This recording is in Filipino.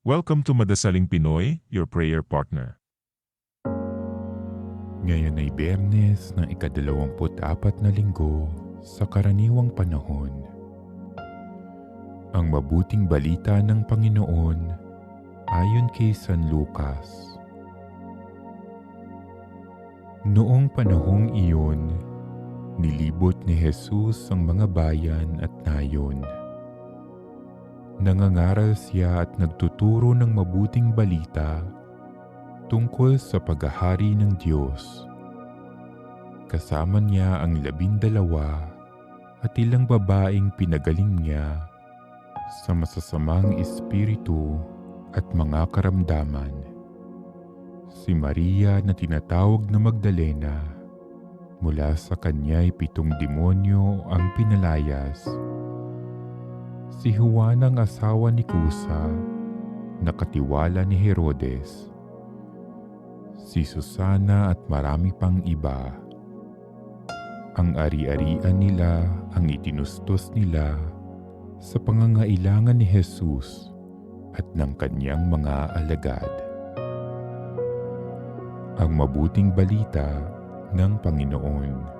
Welcome to Madasaling Pinoy, your prayer partner. Ngayon ay Biyernes ng ika-24 na linggo sa karaniwang panahon. Ang mabuting balita ng Panginoon ayon kay San Lucas. Noong panahong iyon, nilibot ni Jesus ang mga bayan at nayon. Nangangaral siya at nagtuturo ng mabuting balita tungkol sa paghahari ng Diyos. Kasama niya ang 12 at ilang babaeng pinagaling niya sa masasamang espiritu at mga karamdaman. Si Maria na tinatawag na Magdalena, mula sa kanya'y 7 demonyo ang pinalayas. Si Juan ang asawa ni Kusa, na katiwala ni Herodes. Si Susana at marami pang iba. Ang ari-arian nila ang itinustos nila sa pangangailangan ni Jesus at ng kanyang mga alagad. Ang mabuting balita ng Panginoon.